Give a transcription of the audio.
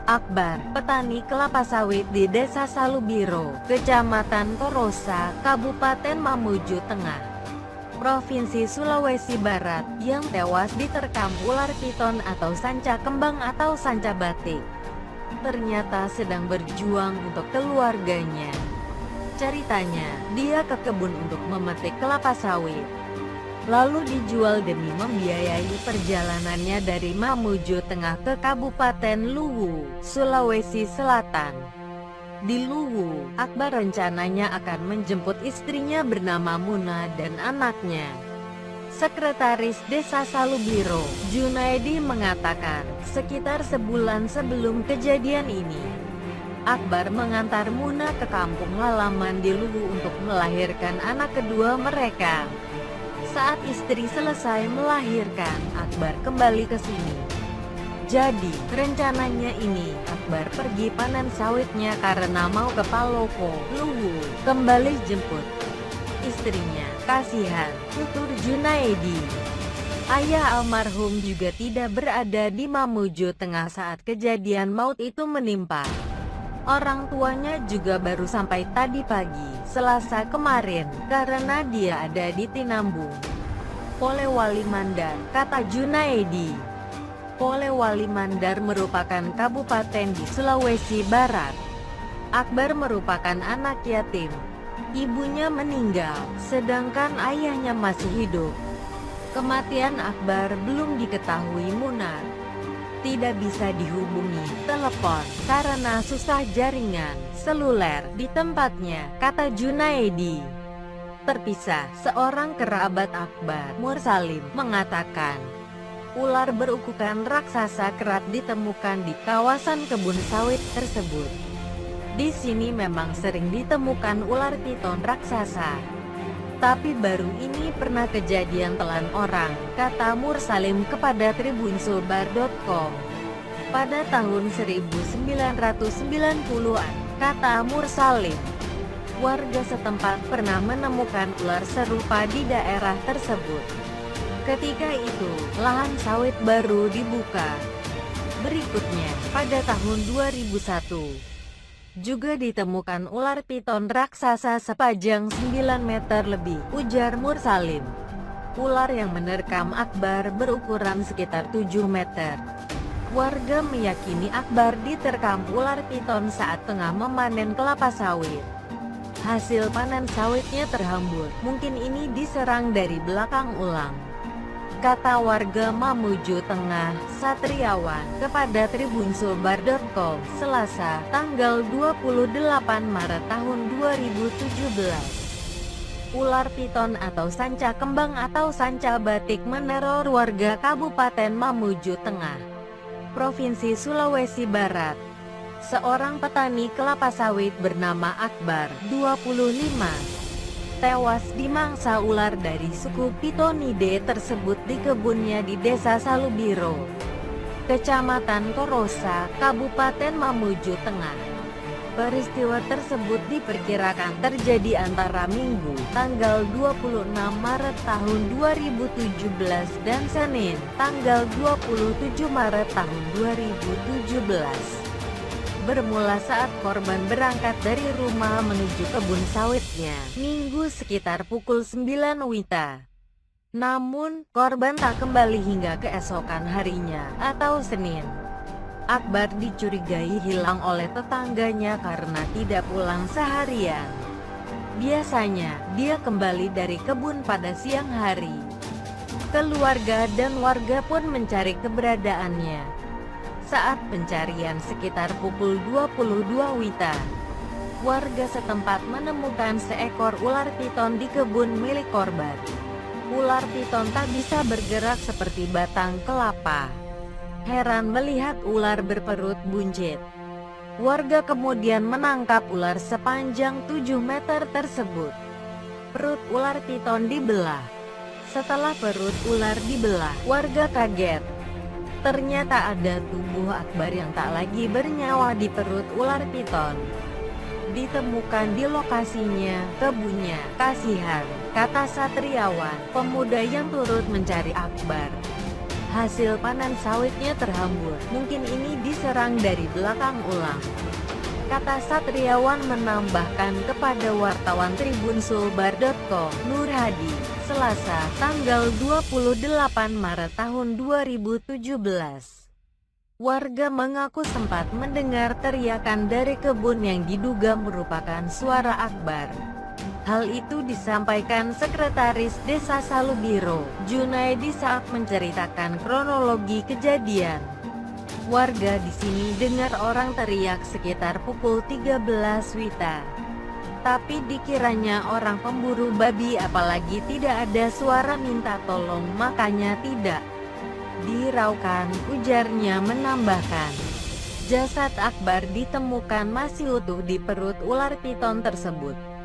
Akbar, petani kelapa sawit di Desa Salubiro, Kecamatan Korosa, Kabupaten Mamuju Tengah, Provinsi Sulawesi Barat, yang tewas diterkam ular piton atau sanca kembang atau sanca batik. Ternyata sedang berjuang untuk keluarganya. Ceritanya, dia ke kebun untuk memetik kelapa sawit, lalu dijual demi membiayai perjalanannya dari Mamuju Tengah ke Kabupaten Luwu, Sulawesi Selatan. Di Luwu, Akbar rencananya akan menjemput istrinya bernama Muna dan anaknya. Sekretaris Desa Salubiro, Junaidi mengatakan, sekitar sebulan sebelum kejadian ini, Akbar mengantar Muna ke kampung halaman di Luwu untuk melahirkan anak kedua mereka. Saat istri selesai melahirkan, Akbar kembali ke sini. Jadi, rencananya ini, Akbar pergi panen sawitnya karena mau ke Palopo, Luwu, kembali jemput istrinya. Kasihan, tutur Junaidi. Ayah almarhum juga tidak berada di Mamuju Tengah saat kejadian maut itu menimpa. Orang tuanya juga baru sampai tadi pagi, Selasa kemarin, karena dia ada di Tinambung, Polewali Mandar, kata Junaidi. Polewali Mandar merupakan kabupaten di Sulawesi Barat. Akbar merupakan anak yatim. Ibunya meninggal, sedangkan ayahnya masih hidup. Kematian Akbar belum diketahui Muna. Tidak bisa dihubungi telepon karena susah jaringan seluler di tempatnya, kata Junaidi. Terpisah, seorang kerabat Akbar, Mursalim, mengatakan, ular berukuran raksasa kerap ditemukan di kawasan kebun sawit tersebut. Di sini memang sering ditemukan ular piton raksasa. Tapi baru ini pernah kejadian telan orang, kata Mursalim kepada tribunsulbar.com. Pada tahun 1990-an, kata Mursalim, warga setempat pernah menemukan ular serupa di daerah tersebut. Ketika itu, lahan sawit baru dibuka. Berikutnya, pada tahun 2001, juga ditemukan ular piton raksasa sepanjang 9 meter lebih, ujar Mursalim. Ular yang menerkam Akbar berukuran sekitar 7 meter. Warga meyakini Akbar diterkam ular piton saat tengah memanen kelapa sawit. Hasil panen sawitnya terhambur, mungkin ini diserang dari belakang ulang, kata warga Mamuju Tengah, Satriawan, kepada tribunsulbar.com, Selasa, tanggal 28 Maret tahun 2017. Ular piton atau sanca kembang atau sanca batik meneror warga Kabupaten Mamuju Tengah, Provinsi Sulawesi Barat. Seorang petani kelapa sawit bernama Akbar, 25, tewas dimangsa ular dari suku Pitonidae tersebut di kebunnya di Desa Salubiro, Kecamatan Korosa, Kabupaten Mamuju Tengah. Peristiwa tersebut diperkirakan terjadi antara Minggu, tanggal 26 Maret tahun 2017 dan Senin, tanggal 27 Maret tahun 2017. Bermula saat korban berangkat dari rumah menuju kebun sawitnya, Minggu sekitar pukul 9 WITA. Namun, korban tak kembali hingga keesokan harinya, atau Senin. Akbar dicurigai hilang oleh tetangganya karena tidak pulang seharian. Biasanya, dia kembali dari kebun pada siang hari. Keluarga dan warga pun mencari keberadaannya. Saat pencarian sekitar pukul 22 WITA, warga setempat menemukan seekor ular piton di kebun milik korban. Ular piton tak bisa bergerak seperti batang kelapa. Heran melihat ular berperut buncit. Warga kemudian menangkap ular sepanjang 7 meter tersebut. Perut ular piton dibelah. Setelah perut ular dibelah, warga kaget. Ternyata ada tubuh Akbar yang tak lagi bernyawa di perut ular piton. Ditemukan di lokasinya, kebunnya. Kasihan, kata Satriawan, pemuda yang turut mencari Akbar. Hasil panen sawitnya terhambur. Mungkin ini diserang dari belakang ulang, kata Satriawan menambahkan kepada wartawan tribunsulbar.com. Nur Hadi, Selasa, tanggal 28 Maret tahun 2017. Warga mengaku sempat mendengar teriakan dari kebun yang diduga merupakan suara Akbar. Hal itu disampaikan Sekretaris Desa Salubiro, Junaidi saat menceritakan kronologi kejadian. Warga di sini dengar orang teriak sekitar pukul 13 WITA. Tapi dikiranya orang pemburu babi, apalagi tidak ada suara minta tolong, makanya tidak diraukan, ujarnya menambahkan. Jasad Akbar ditemukan masih utuh di perut ular piton tersebut.